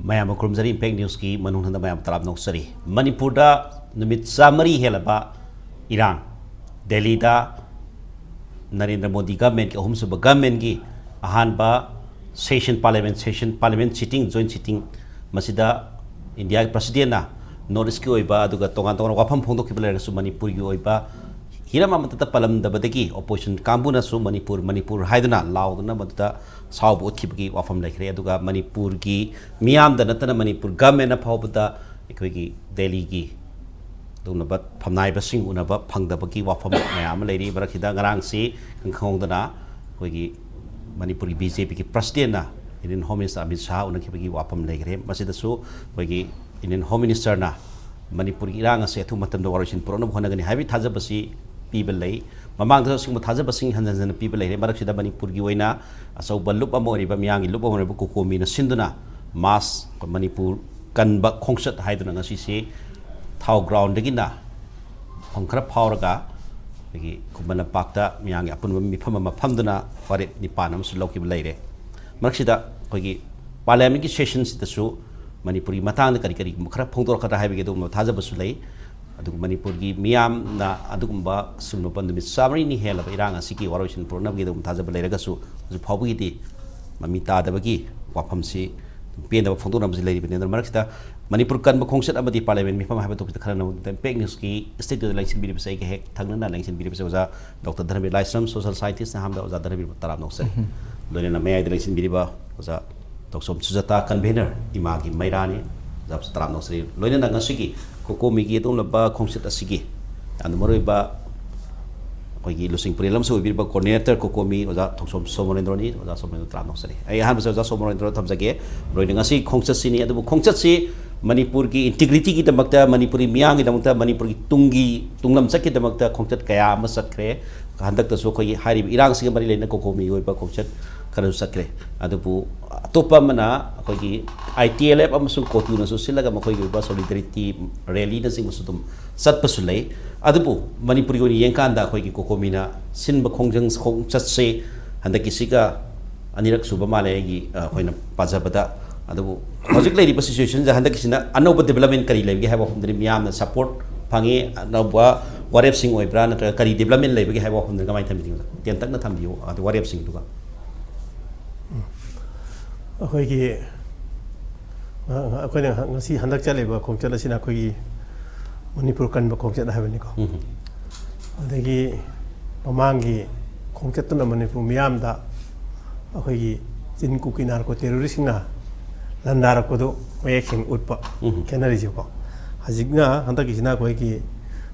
mayam kurumzari impact news ki manung handa mayam tarab noksari Manipur da numit samari helaba Iran Delhi da Narendra Modi government ki ahum suba government ki ahanba parliament sitting joint sitting masida India president na North ki oiba aduga tongan wafam phongdok ki bala su Manipur ki oiba hiram amata palam dabadagi opposition kambuna su Manipur haiduna lauduna madda saub uthibgi wafam laikre aduga Manipur ki miyam da natana Manipur government na phawbada ekoi ki Delhi ki duna bat phamnai basing unaba phangdabagi wafam mayam leiri barakhida ngarang si khongdana koi ki Manipur ki BJP ki president na Indian Home Minister Amit Shah unakibagi wafam laikre masida su koi ki Indian Home Minister na Manipur ki irang ase thu matam da warishin purona bhonagani habi thajabasi people lay mamang da sing thaja basing hanjan people lay marak sida Manipur gi oina asau balup amori ba miang lup amori ba COCOMI na sinduna mas Manipur Kanba Khongchat haiduna ngasi se thau ground gi na phongkhra phawraga gi kumana pakta miang apun Meefam ma phamduna ware nipanam su lokki leire marak sida gi parliament gi sessions da su Manipuri matang da kari khara phongdor khata haibe gi dum thaja basu lay adug Manipur gi miyam na adugumba sumno pandumi samari ni hela irang asiki waroisin purnam gi dum thaja balai ragasu ju phawbi di mamita da bagi wafam si penda phongdo nam zilai bin marakita Manipur kan Khongchat Amadi Parliament Meefam habi to khana no pek news ki state election bi sai ke hek thangna na election bi sai oza Dr. Dhanabir Laishram social scientist na hamda oza Dhanabir taram no sai lone na mai election bi ba oza Thokchom Sujata Convenor Emagi Meira ni jab taram no sai lone na ngasiki COCOMI ki tum laba Khongchat asigi and maroi ba koi gi losing prelam so bi ba Co-Ordinator COCOMI oza Thokchom Somorendro ni oza Somorendro tram noksari ai han ba oza Somorendro thamjage roi ngasi Khongchat sini adu Khongchat si Manipur ki integrity ki damakta Manipuri miyang ki damakta Manipur ki tunglam chak ki damakta Khongchat kaya ama sakre handak ta so koi hari irang si mari leina COCOMI oi ba Khongchat kanu sakre adu bu topa mana koi gi ITLF amasung kotu na so silaga makoi gi ba solidarity rally na sing musudum sat pasulai adu bu Manipuri ko ni yengkanda koi gi COCOMI na sin ba Khongchat se handak ki siga anirak suba male gi koi na pajabada adu hojik lei ri situation ja handak kisina anoba development kari lei gi haba humdri miyam na support phangi anoba warep sing oi bra na kari development lei gi haba humdri kamai thambi ten tak na thambiu adu warep sing duga ꯑꯩꯈꯣꯏꯒꯤ ꯑꯩꯈꯣꯏꯅ ꯉꯁꯤ ꯍꯟꯗꯛ ꯆꯠꯂꯤꯕ ꯈꯣꯡꯆꯠ ꯑꯁꯤꯅ ꯑꯩꯈꯣꯏꯒꯤ ꯃꯅꯤꯄꯨꯔ ꯀꯟꯕ ꯈꯣꯡꯆꯠ ꯍꯥꯏꯕꯅꯤꯀꯣ ꯑꯗꯒꯤ ꯃꯃꯥꯡꯒꯤ ꯈꯣꯡꯆꯠꯇꯨꯅ ꯃꯅꯤꯄꯨꯔ ꯃꯤꯌꯥꯝꯗ ꯑꯩꯈꯣꯏꯒꯤ ꯆꯤꯟ ꯀꯨꯀꯤ ꯅꯥꯔꯀꯣ ꯇꯦꯔꯣꯔꯤꯁꯁꯤꯡꯅ ꯂꯟꯗꯥꯔꯛꯄꯗꯨ ꯃꯌꯦꯛꯁꯤꯡ ꯎꯠꯄ ꯈꯦꯠꯅꯔꯤꯁꯦꯀꯣ ꯍꯧꯖꯤꯛꯅ ꯍꯟꯗꯛꯀꯤꯁꯤꯅ ꯑꯩꯈꯣꯏꯒꯤ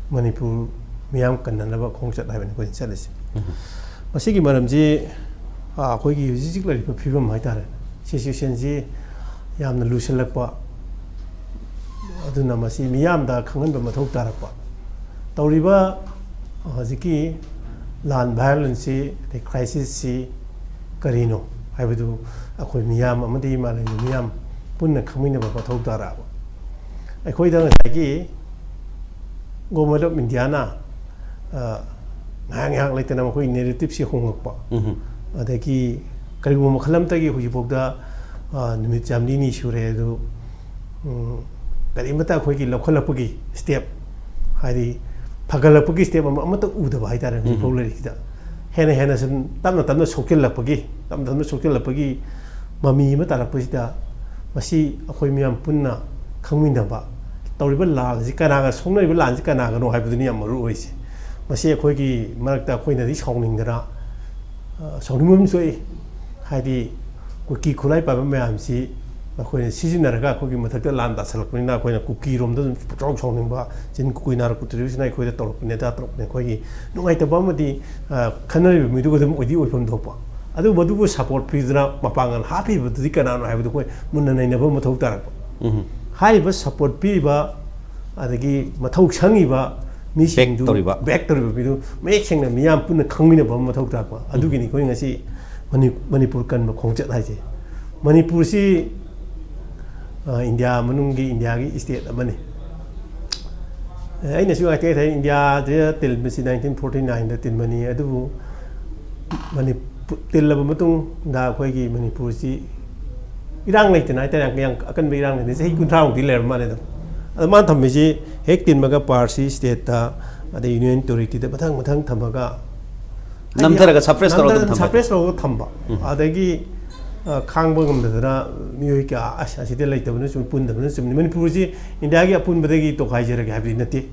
ꯃꯅꯤꯄꯨꯔ ꯃꯤꯌꯥꯝ ꯀꯟꯅꯅꯕ ꯈꯣꯡꯆꯠ ꯍꯥꯏꯕꯅꯤ ꯑꯩꯈꯣꯏꯅ ꯆꯠꯂꯤꯁꯦ ꯃꯁꯤꯒꯤ ꯃꯔꯝꯁꯤ ꯑꯩꯈꯣꯏꯒꯤ ꯍꯧꯖꯤꯛ ꯍꯧꯖꯤꯛ ꯂꯩꯔꯤꯕ ꯐꯤꯕꯝ ꯍꯥꯏꯇꯥꯔꯦ ꯁꯤꯆꯨꯋꯦꯁꯟꯁꯤ ꯌꯥꯝꯅ ꯂꯨꯁꯜꯂꯛꯄ ꯑꯗꯨꯅ ꯃꯁꯤ ꯃꯤꯌꯥꯝꯗ ꯈꯪꯍꯟꯕ ꯃꯊꯧ ꯇꯥꯔꯛꯄ ꯇꯧꯔꯤꯕ ꯍꯧꯖꯤꯛꯀꯤ ꯂꯥꯟ ꯚꯥꯏꯑꯣꯂꯦꯟꯁꯁꯤ ꯑꯗꯩ ꯀ꯭ꯔꯥꯏꯁꯤꯁꯁꯤ ꯀꯔꯤꯅꯣ ꯍꯥꯏꯕꯗꯨ ꯑꯩꯈꯣꯏ ꯃꯤꯌꯥꯝ ꯑꯃꯗꯤ ꯃꯥꯂꯦꯝꯒꯤ ꯃꯤꯌꯥꯝ ꯄꯨꯟꯅ ꯈꯪꯃꯤꯟꯅꯕ ꯃꯊꯧ ꯇꯥꯔꯛꯑꯕ ꯑꯩꯈꯣꯏꯗ ꯉꯁꯥꯏꯒꯤ ꯒꯣꯚꯔꯟꯃꯦꯟꯠ ꯑꯣꯐ ꯏꯟꯗꯤꯌꯥꯅ ꯉꯥꯏꯍꯥꯛ ꯂꯩꯇꯅ ꯃꯈꯣꯏ ꯅꯦꯔꯦꯇꯤꯞꯁꯤ ꯍꯣꯡꯂꯛꯄ ꯑꯗꯒꯤ ꯀꯔꯤꯒꯨꯝꯕ ꯃꯈꯜ ꯑꯃꯇꯒꯤ ꯍꯧꯖꯤꯛꯐꯥꯎꯗ ꯅꯨꯃꯤꯠ ꯌꯥꯝꯅꯤꯅꯤ ꯁꯨꯔꯦ ꯑꯗꯨ ꯀꯔꯤꯃꯇ ꯑꯩꯈꯣꯏꯒꯤ ꯂꯧꯈꯠꯂꯛꯄꯒꯤ ꯁ꯭ꯇꯦꯞ ꯍꯥꯏꯗꯤ ꯐꯒꯠꯂꯛꯄꯒꯤ ꯁ꯭ꯇꯦꯞ ꯑꯃꯠꯇ ꯎꯗꯕ ꯍꯥꯏꯇꯥꯔꯦ ꯍꯧꯖꯤꯛꯐꯥꯎ ꯂꯩꯔꯤꯁꯤꯗ ꯍꯦꯟꯅ ꯁꯨꯝ ꯇꯞꯅ ꯁꯣꯛꯆꯤꯜꯂꯛꯄꯒꯤ ꯃꯃꯤ ꯑꯃ ꯇꯥꯔꯛꯄꯁꯤꯗ ꯃꯁꯤ ꯑꯩꯈꯣꯏ ꯃꯌꯥꯝ ꯄꯨꯟꯅ ꯈꯪꯃꯤꯟꯅꯕ ꯇꯧꯔꯤꯕ ꯂꯥꯟꯁꯤ ꯀꯅꯥꯒ ꯁꯣꯛꯅꯔꯤꯕ ꯂꯥꯟꯁꯤ ꯀꯅꯥꯒꯅꯣ ꯍꯥꯏꯕꯗꯨꯅꯤ ꯌꯥꯝ ꯃꯔꯨ ꯑꯣꯏꯁꯦ ꯃꯁꯤ ꯑꯩꯈꯣꯏꯒꯤ ꯃꯔꯛꯇ ꯑꯩꯈꯣꯏꯅꯗꯤ ꯁꯥꯎꯅꯤꯡꯗꯅ ꯁꯥꯎꯅꯤꯡꯕ ꯑꯃ ꯊꯣꯛꯏ ꯍꯥꯏꯗꯤ ꯀꯨꯀꯤ ꯈꯨꯠꯂꯥꯏ ꯄꯥꯏꯕ ꯃꯌꯥꯝꯁꯤ ꯑꯩꯈꯣꯏꯅ ꯁꯤꯖꯤꯟꯅꯔꯒ ꯑꯩꯈꯣꯏꯒꯤ ꯃꯊꯛꯇ ꯂꯥꯟ ꯇꯥꯁꯜꯂꯛꯄꯅꯤꯅ ꯑꯩꯈꯣꯏꯅ ꯀꯨꯀꯤꯔꯣꯝꯗ ꯑꯗꯨꯝ ꯄꯨꯛꯆꯥꯎ ꯁꯥꯎꯅꯤꯡꯕ ꯆꯤꯟ ꯀꯨꯀꯤ ꯅꯥꯔꯛꯄ ꯇꯦꯔꯣꯔꯤꯁꯅ ꯑꯩꯈꯣꯏꯗ ꯇꯧꯔꯛꯄꯅꯤ ꯑꯗꯥ ꯇꯧꯔꯛꯄꯅꯤ ꯑꯩꯈꯣꯏꯒꯤ ꯅꯨꯡꯉꯥꯏꯇꯕ ꯑꯃꯗꯤ ꯈꯟꯅꯔꯤꯕ ꯃꯤꯗꯨꯒ ꯑꯗꯨꯝ ꯑꯣꯏꯐꯝ ꯊꯣꯛꯄ ꯑꯗꯨ ꯃꯗꯨꯕꯨ ꯁꯄꯣꯔꯠ ꯄꯤꯗꯨꯅ ꯃꯄꯥꯡꯒꯜ ꯍꯥꯞꯄꯤꯕꯗꯨꯗꯤ ꯀꯅꯥꯅꯣ ꯍꯥꯏꯕꯗꯨ ꯑꯩꯈꯣꯏ ꯃꯨꯟꯅ ꯅꯩꯅꯕ ꯃꯊꯧ ꯇꯥꯔꯛꯄ ꯍꯥꯏꯔꯤꯕ ꯁꯄꯣꯔꯠ ꯄꯤꯔꯤꯕ ꯑꯗꯒꯤ ꯃꯊꯧ ꯁꯪꯉꯤꯕ ꯃꯤꯁꯤꯡꯗꯨ ꯕꯦꯛ ꯇꯧꯔꯤꯕ ꯃꯤꯗꯨ ꯃꯌꯦꯛ ꯁꯦꯡꯅ ꯃꯤꯌꯥꯝ ꯄꯨꯟꯅ ꯈꯪꯃꯤꯟꯅꯕ ꯃꯊꯧ ꯇꯥꯔꯛꯄ ꯑꯗꯨꯒꯤꯅꯤ ꯑꯩꯈꯣꯏ ꯉꯁꯤ ꯃꯅꯤꯄꯨꯔ ꯀꯟꯕ ꯈꯣꯡꯆꯠ ꯍꯥꯏꯁꯦ ꯃꯅꯤꯄꯨꯔꯁꯤ ꯏꯟꯗꯤꯌꯥ ꯃꯅꯨꯡꯒꯤ ꯏꯟꯗꯤꯌꯥꯒꯤ ꯏꯁꯇꯦꯠ ꯑꯃꯅꯤ ꯑꯩꯅꯁꯨ ꯉꯥꯏꯇꯩ ꯏꯟꯗꯤꯌꯥꯗ ꯇꯤꯟꯕꯁꯤ 1949ꯗ ꯇꯤꯟꯕꯅꯤ ꯑꯗꯨꯕꯨ ꯇꯤꯜꯂꯕ ꯃꯇꯨꯡꯗ ꯑꯩꯈꯣꯏꯒꯤ ꯃꯅꯤꯄꯨꯔꯁꯤ irang leitena haitare yang akan be irang leitena sei kuntra ong diler mane do man thammi hek tin maga parsi state ta ade union authority da mathang thamaga namtharaga suppress ro thamba adagi khangba ngamdara miyoi ka aside leitabna sum pundabna sum Manipur ji India gi apun badagi to khaijera ga habri nati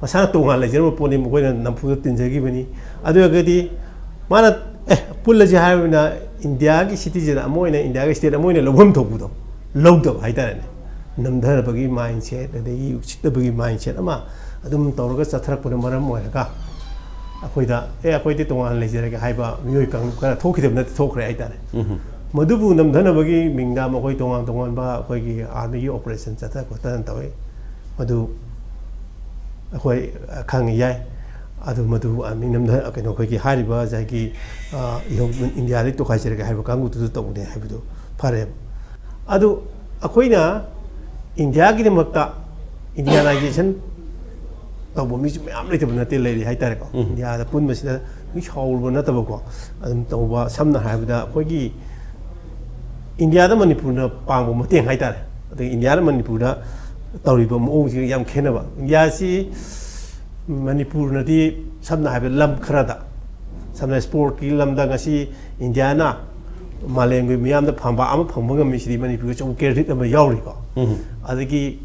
masana to ngal lejer poni mo koina nampu tinjagi bani adu agadi mana pulla ji haina India gi citizen amoina India gi state amoina lobham thobudo lobdo haitare namdhara bagi mindset adagi chitta bagi mindset ama adum tawraga chatharak pura maram moiraga akoida akoidi tongan lejere ga haiba miyoi kang kana thokidem na thokre haitare madubu namdhana bagi mingda ma koi tongan ba koi gi army gi operation chatha ko tan tawe madu akoi khang yai adu madu army namdha keno koi gi hariba jagi India ri to khaisere ga haiba kangu tu to ne haibu fare adu akoina India gi makta Indianization tawbo mi chu mayam leitabna nate leiri haitare ko India da pun masida mi hawlbo nataba ko adum tawba samna haibda koigi India da Manipur na pangbo mateng haitare adai India da Manipur da tawriba mo ji yam khenaba India si Manipur na di samna haibda lam kharada samna sport ki lam da ngasi India na maleng mi yam da phamba ama phamba ngam si Manipur chu credit ama yauri ko adagi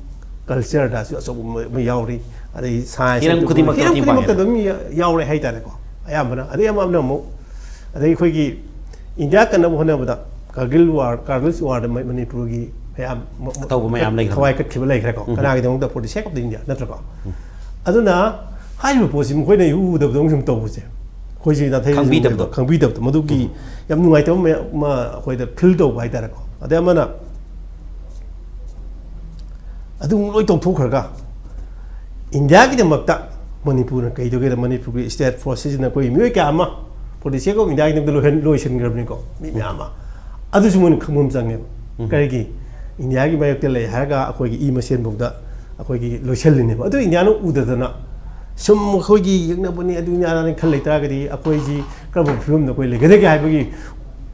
culture da su so ma yauri adai science hiram khudimak da mi yaure haitare ko ayamana adai amna mo adai khoi gi India kan bo hona bada Kargil war da Manipur gi ayam tawbo mayam lai khawai kat khibla lai ko kana gi dong da for the sake of the India natra ko aduna haibu posim khoi na yu da dong sum tawu se khoi ji da thai khangbi da madu gi yam nungai taw ma khoi da fil do bai tare ko adai amana adung loi tong thokharga India gi makta Manipur na kai doge Manipur gi state forces na koi mi ka ama for the sake of India gi dong lo shin grabni ko mi ama adu sumun khangum change kai gi India gi mayok te le haga akoi gi masen bugda akoi gi lo shelni adu India no udadana sum khoi gi yengna bani adu nya na khal leita ga di akoi ji krabu film na koi le gade ga gi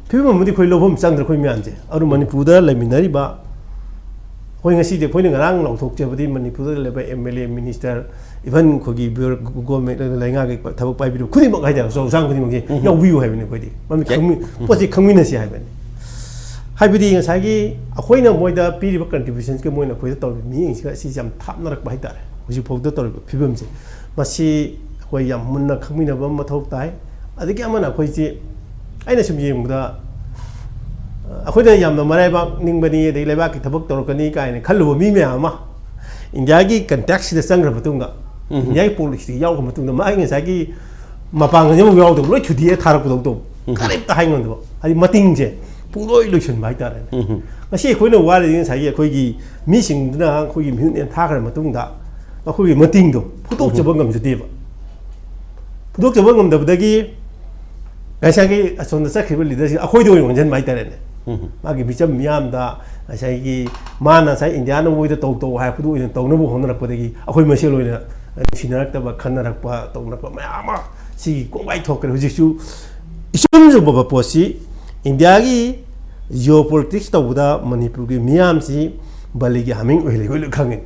film mudi koi lobom changdra koi mi anje adu Manipur da leminari ba koi ngasi de koi ngarang lo thok chebadi Manipur da leba MLA minister even khogi government lainga ge thabak pai bi khudi mak haida so sang khudi mak ji yaw bi yu haibani koi di mami khangmi posi khangmi na si haibani haibidi ngasai gi akoi na moida piri ba contributions ke moina koi da tor mi ing si jam thap na rak ba haitare huji phok da tor phibam je masi koi yam munna khangmi na ba mathok tai adiki amana koi ji aina sum yeng da akoi da yam na marai ba ning bani de leba ki thabak tor kani kai ne khallu mi me ama India gi context da sangra batunga India gi policy yaw ko batunga ma ngi sa gi mapang ngi mo yaw do loi thudi tharak ko do kare ta haing do ali mating je pungloi loision bai ta re ngasi khoi na wa le sa gi khoi gi mi sing na khoi gi mi ne tha khar matung da khoi gi mating do phutok je bangam je de ba phutok je bangam da gi ngasa gi ason da sa khibel leader akhoi do yong jan bai ta re magi bicham miyam da asai gi mana sai India no moi da to hai phudu in to no bu hon rak pa gi akhoi ma se loina sinarak ta ba khan rak pa to rak pa ma si ko bai thok re huji su isum ju ba posi India gi geopolitics to da Manipur gi miyam si bali gi haming oile hoi khangin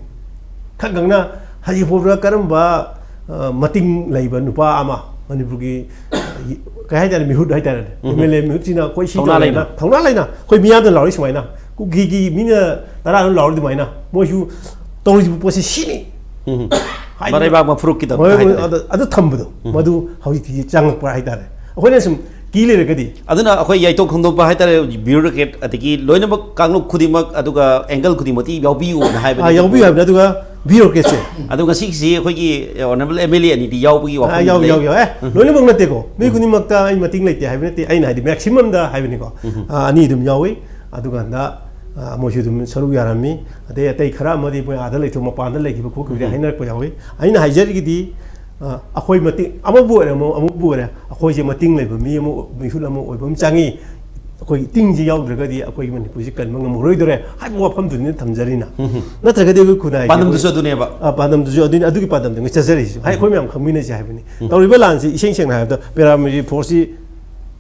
khangna haji phobra karam ba mating laiba nupa ama Manipur gi kai da mi hud hai ta mele mi china koi si thongna laina koi miyam da lauri sumaina ku gi mina tara no lauri maina mo su to ji posi sini marai ba ma fruk ki da adu thambudo madu hauji ti chang pa hai ta re akhoi sum ki le ga di aduna akhoi yai to khongdo ba hai ta bureaucrat atiki loina ba kanglu khudimak aduga angle khudimati yaubi na hai ba yaubi ha aduga bureaucrat se aduga sik si akhoi gi honorable MLA ani di yaubi wa yau loina bang nate ko mi khudimak ta ai mating leite hai nate ai na di maximum da hai ni ko ani dum yawi aduga da moju dum saru yarami ade atai khara madi bo ada leito mapan da legi ko ko hai na ko yawi ai na hajer gi di akhoi mating amabu re mo amabu re akhoi je mating le mi mo mi hula mo oi bam changi akhoi ting ji yaw dra di akhoi man pu ji kan mang mo roi dore hai mo pham du ni thamjari na na tra ga de ku na padam du so du ne ba padam du so du adu gi padam du chajari hai khoi myam khammi na ji hai bani tauri ba lan si iseng seng na ha da paramilitary force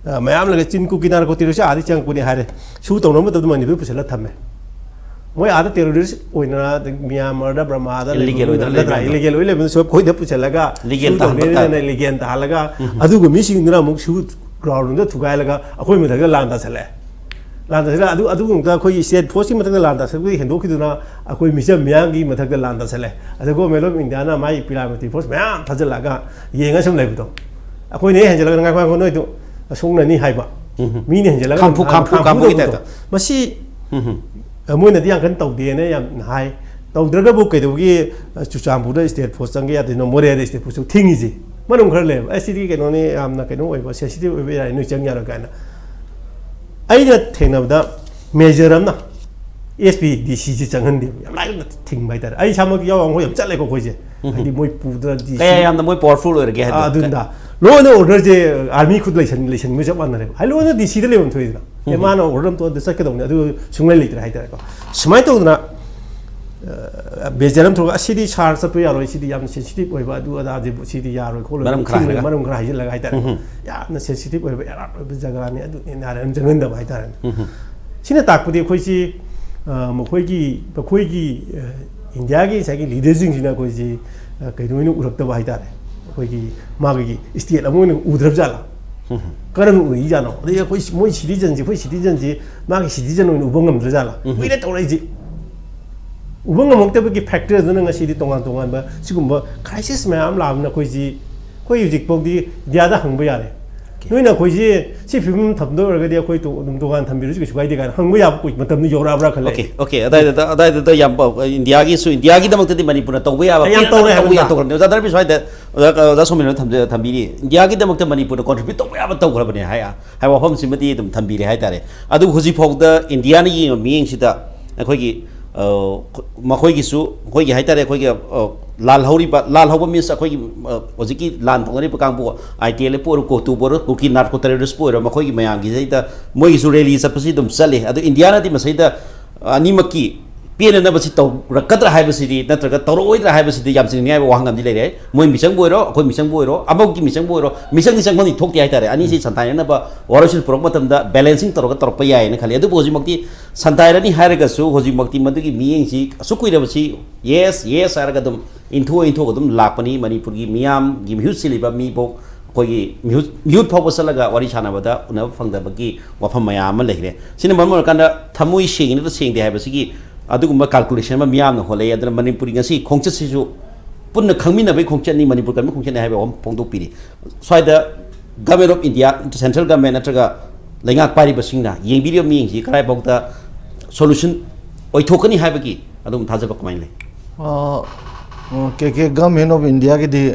mayam laga chin ku kinar ko tiru sa adi chang ku ni hare su tong no mata mani bu pusala thamme moi ada terrorist oina Myanmar da Burma da illegal oile ben so khoi da pusala ga legal ta legal ta laga adu go mi sing na muk su ground da thugai laga akhoi ma da lan da sale lan da sala adu gong da khoi state force ma da lan da sa ku hendo khiduna akhoi mi sa myang gi ma da lan da sale adu go melo India na mai Parliamentary force mayam thajala ga yenga sam lai bu to akhoi ne henjala nga kwa ko noi to sungna ni haiba mi ne henjala kampu ki ta masi moina di yang kan tau de ne yam hai tau draga bu kai do gi chucham da state force sang ya de no more de state force thingi ji manung khar le asidi ke no ne am na ke no oi ba sensitive oi ba no chang ya ro kana ai na thena da major am na SPDC ji chang han de yam lai na thing bai da ai cham gi yaw ang ho yam chat le ko khoi je ai di moi pu da di kaya yam da moi powerful oi ge ha adunda lo na order je army khud lai san me jab an re hai lo na DC de le thoi na e ma no order to de sak ke dong na du sunglai le hai da ko smai to na bejaram throga asidi char sa pe yaro asidi yam sensitive oi ba du ada je sidi yaro ko lo manum khra hai la hai da ya na sensitive oi ba ya ba jaga ni adu na ran jangan da hai da sine tak pudi khoi si mo khoi gi India gi sa gi leadership sina khoi si kai no ni urak da hai da khoi gi ma gi state amon udrab jala karam ui jano de khoi moi citizen ji ma gi citizen no ubangam dra jala ui le to lai ji ubangam mok te gi factor na nga si di tongan ba sigum ba crisis ma am lam na khoi ji khoi yujik pok di dia da hang ba ya le noi na khoi ji si film thab do ga de khoi to dum dogan tham bi ru ji gai de ga hang ba ya ko matam ni yora bra khale okay adai da yam India gi da mak te Manipur na to ba ya ba yam to ya to da dar bi sai da so min tham bi ri India gi da mak te Manipur na contribute to ba ya ba to khra ba ne hai wa hom simati dum tham bi ri hai tare adu hoji phok da India na yi mi si da khoi gi makhoi gi su khoi gi hai tare khoi gi lal hauba means akhoi gi ojiki lan thongani pa kang bu ITL por ko tu por ko ki narco terrorist por makhoi gi mayang gi zaita moi su rally sa pasi dum sale adu India na di masai da ani makki pena na basi to rakatra hai basi di natraga toro oidra hai basi di yam sin ngai wa hangam di le re moi misang boiro akhoi misang boiro amau gi misang boiro misang ni sang mani thok ti hai tare ani si santai na ba warasil prok matam da balancing toroga torpa yai na khali adu boji makti santai rani hairaga su hoji makti madugi miyeng si su kuira basi yes araga dum intho ga dum lakpani Manipur gi miyam gi mihut siliba mi bok koi gi mihut phaw basalaga wari chana bada una phangda bagi wafam maya ma lehre sine mamor kanda thamui sing ni sing de hai basi gi adugumba calculation ma miyam na hole adra Manipur ngasi Khongchat si ju punna khangmi na bai Khongchat ni Manipur kan Khongchat hai ba om phongdo piri swaida government of India central government natraga laingak pari basingna yeng video mi ji krai bokta solution oi thokani hai bagi adum thaja ba kamai le government of India ki di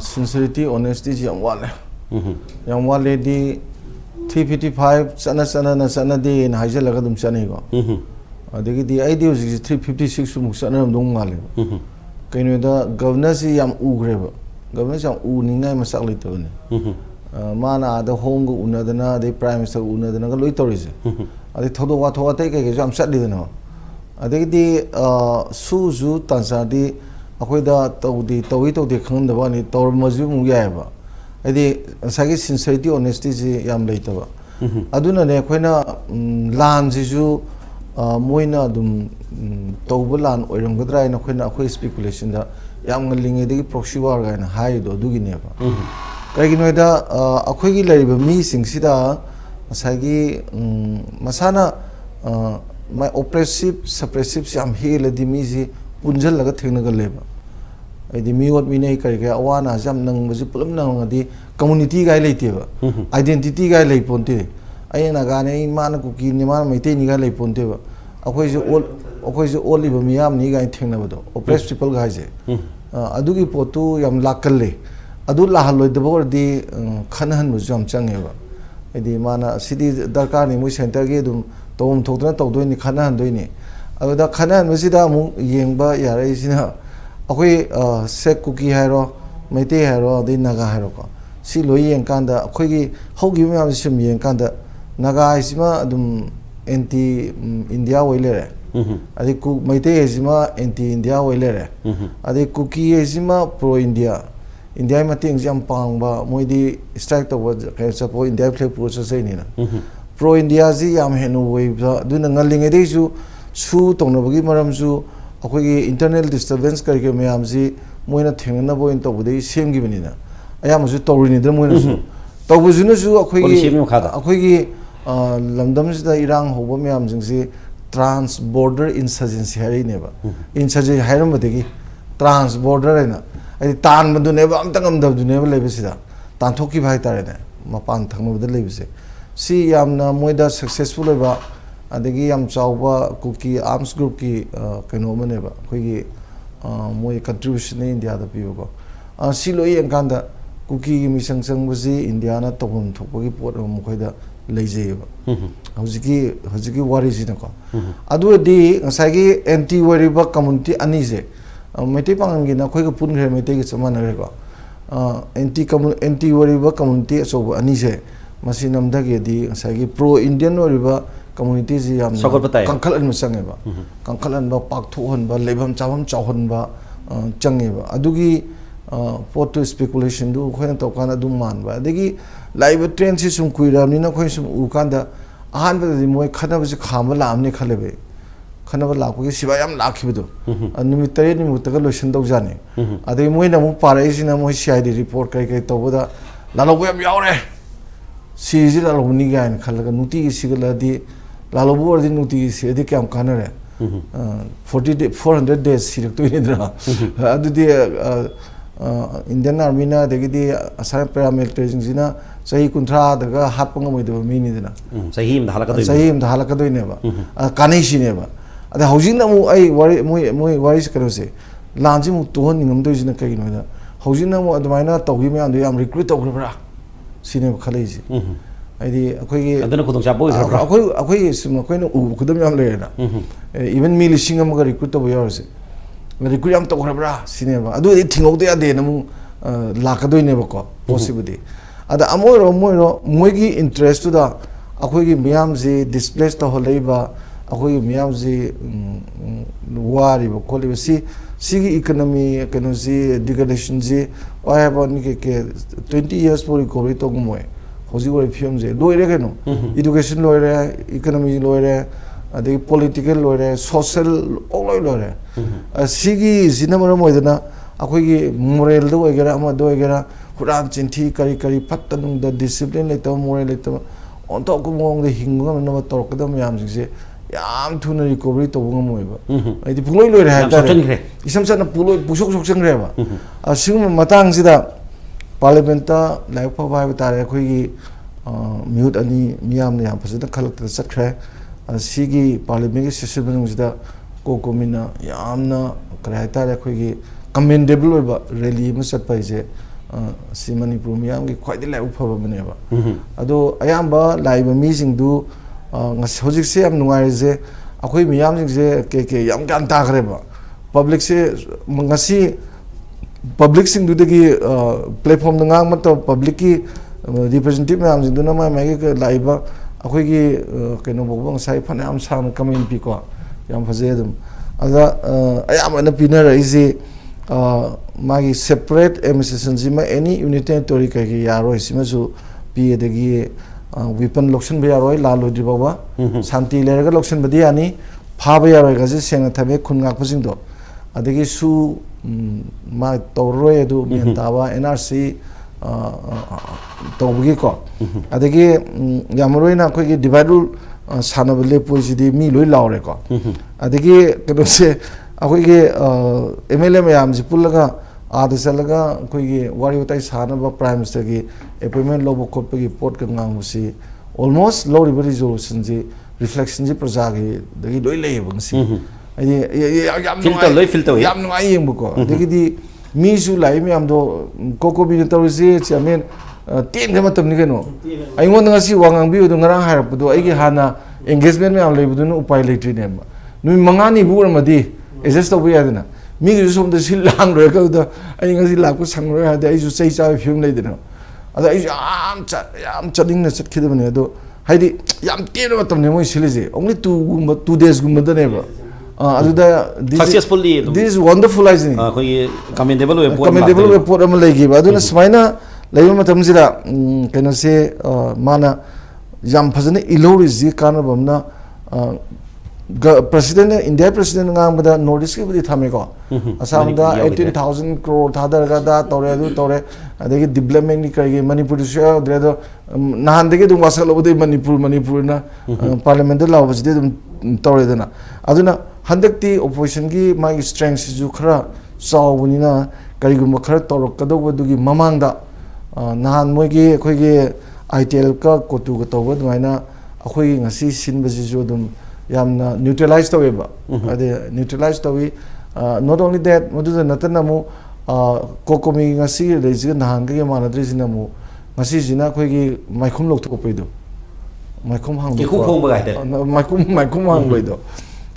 sincerity honesty ji yam wale di 355 sana di na haja laga dum chani go adegi di idea ji 356 su muksana dum ngale kaino da governor si yam ugre ba governor sam u ningai masak le to ne mana da home go unadana de prime minister unadana ga loi torise adi thodo wa thowa te ke jam sat di no adegi di su zu tansa di akhoi da tawdi tawdi khang da ba ni tor maju mu ya ba adi sagi sincerity honesty ji yam leita ba aduna ne khoina lan ji ju moina dum tawba lan oiram gadra ina khoina akhoi speculation da yam ngalinge de proxy war ga na hai do du gi ne ba kai gi da akhoi gi lai ba mi sing sida sagi masana my oppressive suppressive yam hil di mi ji punjal laga thengna ga leba ai di mi wat mi nei kai ga awana jam nang ba ji pulam nang di community ga leite ba identity ga lei ponte ai na ga nei man ku ki ni man mai te ni ga lei ponte ba akhoi ji all ba mi yam ni ga thengna ba do oppressed people ga je adu gi potu yam lakalle adu la haloi de bor di khanhan mu jam change ba ai di mana city darkar ni mu center ge dum tom thokdna tawdoi ni khanhan doi ni aduda khanhan masida mu yengba yare sina akhoi sek cookie hairo maite hairo de naga hairo ko si loi yeng kanda akhoi gi hogi myam sim yeng kanda naga isima dum anti India oile re adi ku maite isima anti India oile re adi cookie isima pro India India mating jam pangba moidi strike to kay support India flag process ni na pro India ji yam henu wei du na ngaling e su su tong na bagi maram su akoi gi internal disturbance kar ke mayam ji moina thengna bo in to budai sem gi bani na ayam su to ri ni da moina su to bu junu su akoi gi lamdam ji da irang hobo mayam jing ji trans border insurgency hari ne ba insurgency hairam ba de gi trans border na ai tan man du ne ba am tangam da du ne ba lebe sida tan thoki bhai tare ne mapan thangma da lebe se si yamna moida successful ba adagi yam chawba kuki arms group ki kaino mane ba khoi gi moi contribution in India da piu ko si loi ang kanda kuki gi misang sang buji India na tobum thokpa gi pot mo khoi da leije ba hojiki wari ji na ko adu di ngasai gi anti wari ba community ani je mete pangang gi na khoi ga pun gre mete gi chamana re ko anti wari ba community so ani je masi namda ge di ngasai gi pro Indian wari ba community ji yam kangkhal an change ba kangkhal an ba pak thu hon ba lebam chawam chawhon ba change ba adugi photo speculation du khoina to kana du man ba adigi live train si sum kuiram ni na khoi sum u kanda ahan ba di moi khana ba ji kham la amni khale be khana ba la ko siba yam la khibu do anumi tare ni mu taga lotion dau jane adigi moi na mu pare si na moi CID report kai kai to boda la lo yam yaure si ji la lo ni ga en khalaga nuti gi sigala di Lalobu or the Nuti, the Cam Canara 400 days, she looked to Indra. Indian Armina, the Gidi, Asana paramilitary Zina, say Kuntra, the Hapanga with the Minidina. Sahim, the Halakado never, Kanishi never. The Hosina, I worry, Karose. Lanjim to Honingam does in a Kaino. Hosina, the minor, Togimi, and the am recruit of Ribra. Cinema Kalazi. I don't know Chapo even Milly Singam recruit of yours. Recruit to Rabra, cinema. I do anything out there, then Lakado never call, possibly. At the Amoro Moiro, Mugi interest to the Akogi Miamzi, displaced the whole labor, Akogi Miamzi, Wari, Colivasi, Sigi economy, can see degradation, or have 20 years for recovery to Moy. Hosi wari film je loire ke no education loire economy loire ade political loire social all loire sigi zinamara moidana akoi gi moral do egera ama do egera huran chinthi kari kari pattanung da discipline le to moral le to on to ko mong de hinga na tor ka da yam se yam thuna recovery to bung moiba adi puloi loire ha ta isam sa na puloi pusok sok sang re ba sing matang sida Parliamentary like Papa Tare Kugi mute any Miam Yam President collected secretary Sigi Parliamentary session with the COCOMI Yamna Krayatare Kugi commendable really must advise Simani Prumiam quite the level of maneuver. Although I am live amazing do Hojik say I'm noise Akui Miam Keke Yam Gantagreba public say Mangasi public sing do the platform ngang mato public ki representative nam jing do na ma mai ke laiba akoi gi keno bobong sai phane am sang kamin pi ko yam phaje dum ada ayam ana pinner is magi separate administration jima any unitary tori ka gi yaro isima su pi de gi weapon loction be yaro la lo di baba santi le ga loction badi ani pha ba yaro ga je seng thabe khun ngak phasing do adagi su my Torre do Miantawa NRC Tobugi ko. Adagi Yamaroina Kogi divided Sanabile Pujidi Mi Lui Laure ko. Adagi Kadose Akogi MLM Yams Pulaga Adisalaga Kogi Wariotai Sanaba Prime Minister appointment Lobo Kopegi Port Kangamusi almost low resolution reflection Prasagi the Doi Labunsi. Filter yam no ayeng buko degidi misu lai mi am do COCOMI tawse chairman ten ga matam ni keno aingon ngasi wangang bi do ngarang harap do ai gi hana engagement me am lei bu no upai lei tri ne ma nui mangani bu ra madi adjust to ya dina mi gi som de sil lang ro ka do ai ngasi la ko sang ro ha de ai su sei cha film lei dina ada ai am chading na chat khidam ne do haidi yam ten matam ne moi silije only 2 days gumba da ne ba successfully this is wonderful I think commendable report am legi ba aduna smaina leiba matam sida kaina se mana yam phajana ilori ji kana bamna president India president ngam bada notice ki budi thame ko asam da 18,000 crore thadar ga da tore adegi development ni kai Manipur sha dre do nahan degi dum wasal obudi Manipur na parliament la obudi dum tore dana aduna handakti opposition gi my strength ju khara sawuni na kai gum khara torok kado bodugi mamang da nahan moi gi khoi gi ITL ka kotu ga tawad maina akhoi ngasi sin baji ju dum yamna neutralize to weba ade neutralize to we not only that modu natana mu COCOMI ngasi reji nahan ge manadri jina mu ngasi jina khoi gi maikhum lok to peido maikhum hang ki khong ba gaide maikhum hang loido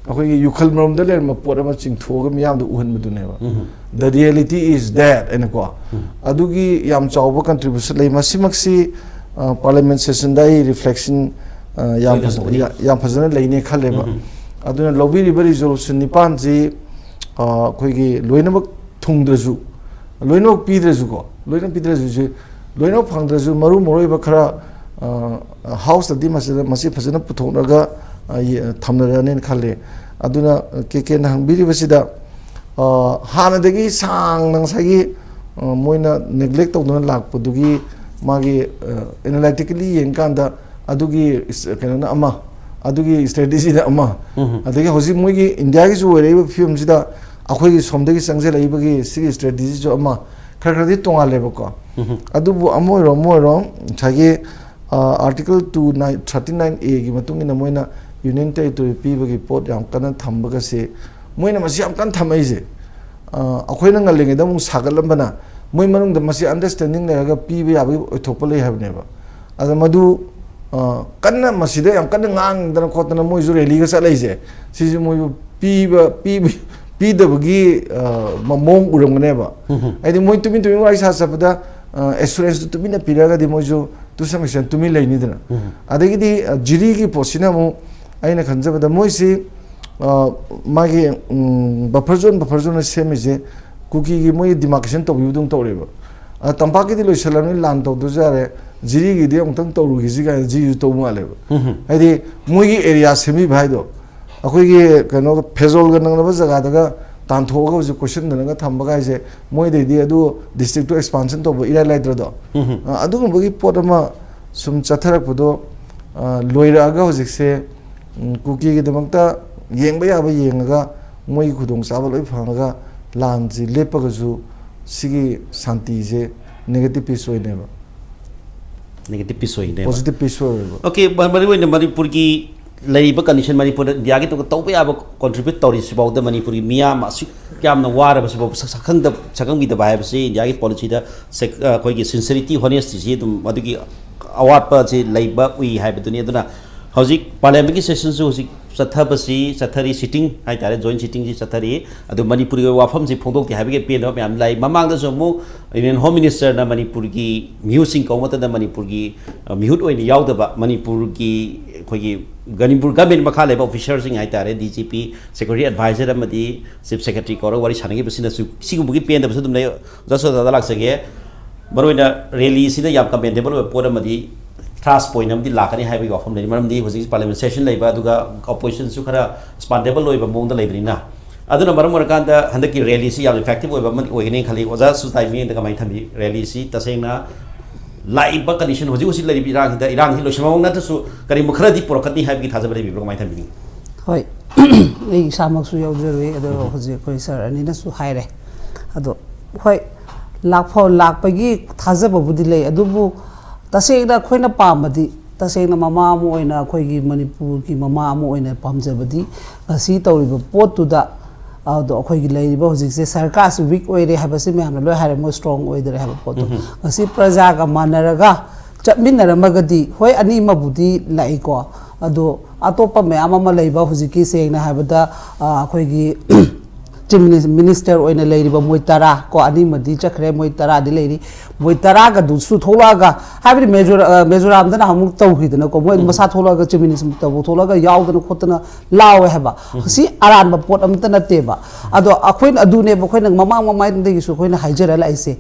akhoi gi yukhal mrom da ler ma pot ma ching thoga miyam du uhan mudu ne ba the reality is that and ko adugi yam chawba contribution lei masimaksi parliament session dai reflection yam phajana leine khale ba aduna lobby river resolution nipan ji khoi gi loinabak thungdraju loinok pidraju ko loinok pidraju ji loinok phangdraju maru moroi ba khara house di masi phajana puthonraga thamnarane khale aduna ke na hangbiri basida hana degi sang nang sagi moina neglect tawduna lakpadugi magi analytically yenkanda adugi kenana ama adugi strategy da ama adagi hoji moigi India gi ju rei film sida akhoi gi somdagi sangje laibagi sigi strategy jo ama khara di tonga leba ko adubu amoiro thagi article 239A gi matung ina moina union territory pibagi pot yam kana thambaga se moina masi am kan thamai je akhoi na ngalenge da mu sagalambana moi manung da masi understanding leraga piba yabi othopale habne ba ada madu kanna masida yam kanna ngang dana khotna moi ju rally ga salai je si ju moi piba bagi mamong uramgne ba ai moi tumin wai sa sabda assurance tumin na piraga di moi ju to some extent tumin lai ni dana adagi di jiri gi posina mo aina khanjabada moi si magi buffer zone same je kuki gi moi demarcation to yudung to reba tampaki di loisalani land to dujare jiri gi de amtang to ru gi ga ji to ma le ai moi gi area semi bhai do akoi gi kano phezol ga nang ba jaga daga tan tho ga ju question na ga thamba ga je moi de di adu district to expansion to ira lai dro do adu go gi pot ma sum chatharak pudo loira ga hojik se kuki gi damakta yengba ya ba yenga moi khudong sa ba loi phanga lan ji lepa ga ju sigi santi je negative piece oi ne ba negative piece oi ne positive piece oi okay bari woi Manipur ki laiba condition Manipur dia gi to tawba ya ba contribute tori about the Manipur ki miyam asu kyam na war ba sakhang da sakang bi da ba ba si dia gi policy da koi gi sincerity honesty ji dum adu gi award pa ji laiba ui hai ba dunia duna hojik parliamentary session su hojik sathabasi sathari sitting hai tare joint sitting ji sathari adu Manipur gi wafam ji phongdok ti habi ge pe no myam lai mamang da so mu Indian home minister na Manipur gi musing ko mata da Manipur gi mihut oi ni yaw da ba Manipur gi khoi gi Manipur government makha leba officers sing hai tare DGP secretary advisor amadi chief secretary ko wari sanagi basina su sigum gi pe da basu dum lai jaso da lak sage baroina rally sida yam commendable po da madi trust point amdi lakani hai bi ofam nei maram di hoji parliament session leiba aduga opposition su khara spandable loiba mong da leibrina aduna maram markan da handaki rally si yam effective oiba man oigini khali oja su tai mi da kamai thami rally si tasengna laiba condition hoji laibi irang da irang hi loshmang na su kari mukhra di porokati hai bi thaja bari bi kamai thami hoi ei samak su yaujroi ado hoji koi sir ani na su haire ado hoi lakpagi thaja babudi lei adubu tasengna khoina pamadi tasengna mama amu oina khoigi Manipur ki mama amu oina pamjabadi asi tawriba potuda ado khoigi leiba hojik se sarkar su weak oire habasi me hamna loi hare mo strong oidere haba potu asi praja ga manaraga chapminara magadi hoi ani mabudi lai ko ado atopa me ama leiba hojiki sengna habada khoigi minister oina leiriba moi tara ko ani madi chakre moi tara di leiri moi tara ga du su tholaga habi mejoram dana hamuk tau hidana ko moi masa tholaga chief minister tabu tholaga yaudana khotana lawe haba si aran ba pot amta na teba ado akhoin adune ba khoin mamang mamai de su khoin haijara laise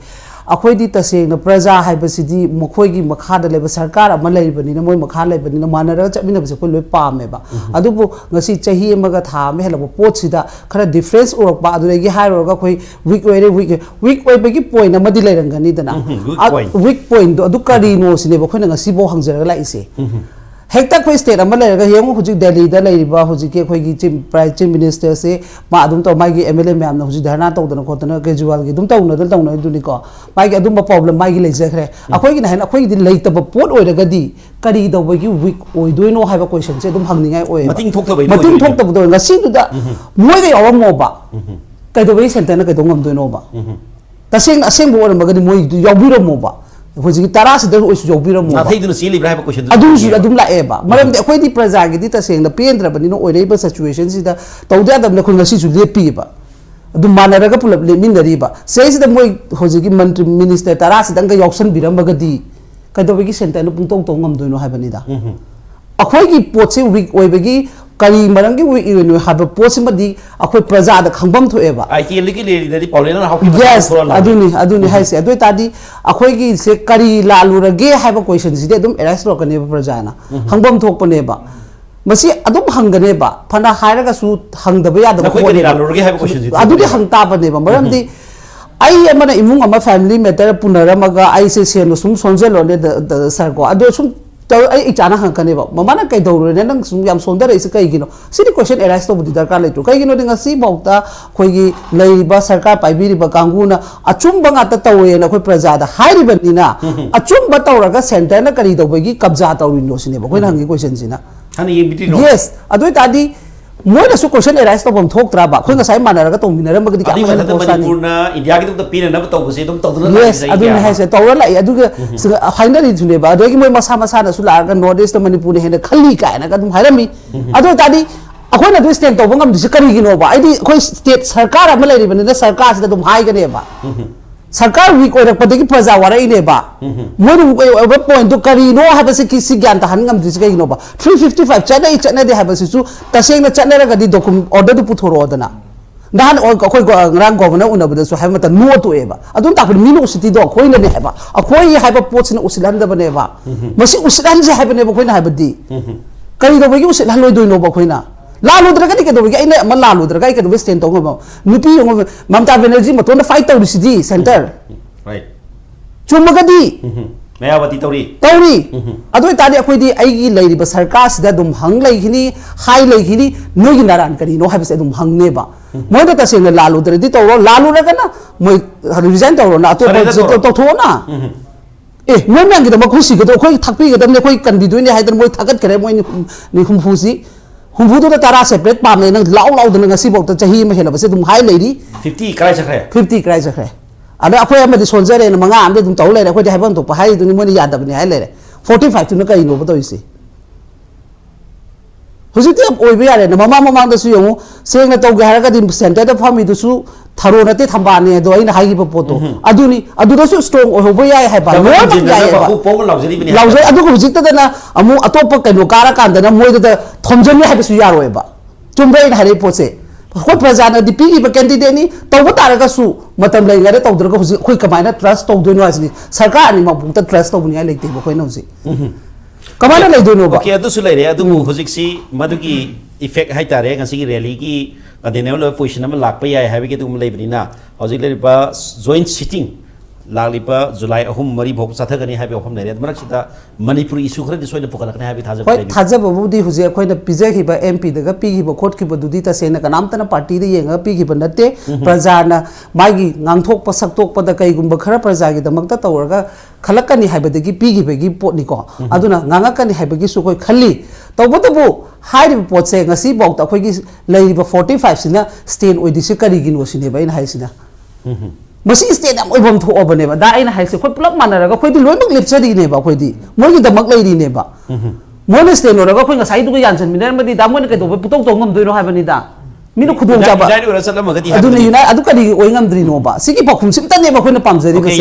akhoi di taseng na praja haibasidi mokhoi gi makha da leba sarkar ama leibani na moi makha leibani na manara chamina base khoi loi pame ba adubu ngasi chahi amaga tha me helaba pot sida khara difference urok ba adu gi hairo ga khoi week oi bagi point amadi leirangani dana week point do adu kari no sine ba khoi na ngasi bo hangjara la ise hekta khoi state ama leiraga yengu huji delhi da leiriba huji ke khoi gi chief minister se ma adum to mai gi mla myam na huji dharna to dana khotana casual gi dum to na dal to na du ni ko mai gi adum problem mai gi leijare akhoi gi na hena akhoi gi leita ba pot oiraga di kari do ba gi week oi doino haiba question se dum hangningai oi mating thok ta ba do ngasi du da moi ga yawa mo ba kai do bai center na kai do ngam doino ba taseng aseng bo ma ga di moi du yawbiro mo ba hoji tara se da oisu yawbiro mo ba thai du si libra haiba question adum la eba maram de akhoi di praja gi di taseng na pendra bani no oirei ba situation si da tawda da na khoi ngasi su lepi ba adum manaraga pulap le min dari ba sei se da moi hoji gi mantri minister tara se dang ga yausan biram ba ga di kai do gi center no pung tong tong ngam doino haibani da akhoi gi pot se week oi bagi kari marang gi week ino haba pot se madi akhoi praja da khangbam tho eba IT liki le di paulena how yes aduni haise adoi tadi akhoi gi se kari lalu rage haba question si de adum erase ro kane praja na hangbam thok pane ba masi adum hangane ba phana hairaga su hangdaba ya da ko kari lalu rage haba question si adudi hangta bane ba maram di ai amana imung ama family matter punaramaga ai se seno sum sonjelo le da sar ko ado sum ai chana hankane ba mamana kai dawre ne nang sum yam sondar is kai gino sini question arise to budi darkar le to kai gino dinga si bauta khoi gi lei ba sarkar pai biri ba kanguna achum banga ta tawe na khoi praja da hairi banina achum ba tawraga center na kari dawbagi kabja tawrin no sine ba khoi hangi question sina hani yebiti no yes adoi tadi moi na su question arise to bom thok tra ba khoi nga sai manara ga to minara ma ga di ka ma to Manipur na India gi to pina na to base dum to na yes adu na haise to la adu ga finally thune ba adu gi moi masa na su la ga north east Manipur ne hena khali ka na ga dum hairami adu tadi akhoi na du stand to bangam du kari gi no ba ai di khoi state sarkar ama lai ri ban na sarkar se dum hai ga ne ba sarkar week oi rakpa de gi praja warai ne ba moi du over point to kari no ha ba se ki si gyan ta han ngam du se gi no ba 355 chana de ha ba su taseng na chana ra ga di document order du puthoro dana dan akhoi rang governor una ba su ha mata no to e ba adun ta mi no city do khoi na ne ba akhoi ha ba pot sin usilan da ba ne ba masi usilan je ha ba ne ba khoi na ha ba di kari do ba gi usilan loi do no ba khoi na lalu draga di kedo ai na lalu draga kedo stand tong ba nupi yong mamta energy ma to na fight taw di center right chuma ga di mayawati tawri adoi tadi akhoi di ai gi leiri ba sarkar sida dum hang lai khini hai lai khini noi gi naran kari no habise dum hang ne ba moi da taseng na lalu dre di tawro lalu ra kana moi resign tawro na to to tho na moi mang gi da ma khusi ga to khoi thakpi ga dam ne khoi kan bi doi ne hai dan moi thakat kare moi ni khum phusi humbu to tara separate pam ne nang lau dana ngasi bok ta chahi ma hela base dum hai leiri 50 krai chakre 50 krai chakre ada akhoi amadi sonjare na manga amde dum taw leire akhoi de haibam to pa hai duni moni yadab ni hai leire 45 tu na kai no ba to isi hujiti ab oi be yare na mama da su yong seng na taw ga har ga dim center da phami du su tharo na te thamba ne do ai na hai gi poto aduni adu da su strong o ho yai hai ba no ma yai ba ko pong laujari bini laujari adu ko hujit da na amu atop ka no kara kan da na moi da thomjani hai su yaro e ba chumbai na hare pose khoi praja na dipi gi ba candidate ni taw ba tar ga su matam lai ga taw dra ga huji khoi kamai na trust taw do no asni sarkar ni ma bu ta trust taw ni ai lekte ba khoi na huji kamai na lai do no ba okay adu su lai re adu hujik si madu gi effect hai tare ngasi gi rally gi adene lo position ama lak pa yai ha bi ke tum lai bani na hojik le ba joint sitting लालिपा जुलाई अहुम मरी भोग साथगनी हाबे अफम नेरे मरक सिदा Manipur issue खरे दिसोय पुकलकने हाबे थाजब होय थाजब बुदी हुजे अखोयना पिजेखिबा MP दगा पिगिबा खोटखिबा दुदी ता सेना कनामतना पार्टी दे येंगा पिगिबा नते प्रजाना मागी nganthokpa sakthokpa da kaigumba khara प्रजागी दमकता तवरगा खलकनी हाबेदगी पिगिबेगी पोटनिको अदुना ngangakani हाबेगी सुखोय खल्ली तवबतबु हाइरिबा पोटसे ngasi बौता अखोयगी लैरिबा 45 सिना स्टेन ओइदिसे करिगिनो सिने बाइन हाइसिना मसी state am oibom tho obane ba da aina haise khoi pulak manaraga khoi di loimak lepchari ne ba khoi di moi gi damak leiri ne ba moi ne state no raga khoi nga sai du ga yansan minar ma di da moi ne ke do putok to ngam doino ha bani da ꯃꯤꯅ ꯈꯨꯗꯣꯡ ꯆꯥꯕ unite ꯑꯣꯏꯔ ꯆꯠꯂꯝꯃꯒꯗꯤ ꯑꯗꯨꯅ unite ꯑꯗꯨ ꯀꯔꯤ ꯑꯣꯏ ꯉꯝꯗ꯭ꯔꯤꯅꯣꯕ ꯁꯤꯒꯤ ꯄꯥꯎꯈꯨꯝ ꯁꯤꯝꯇꯅꯦꯕ ꯑꯩꯈꯣꯏꯅ ꯄꯥꯝꯖꯔꯤꯕꯁꯦ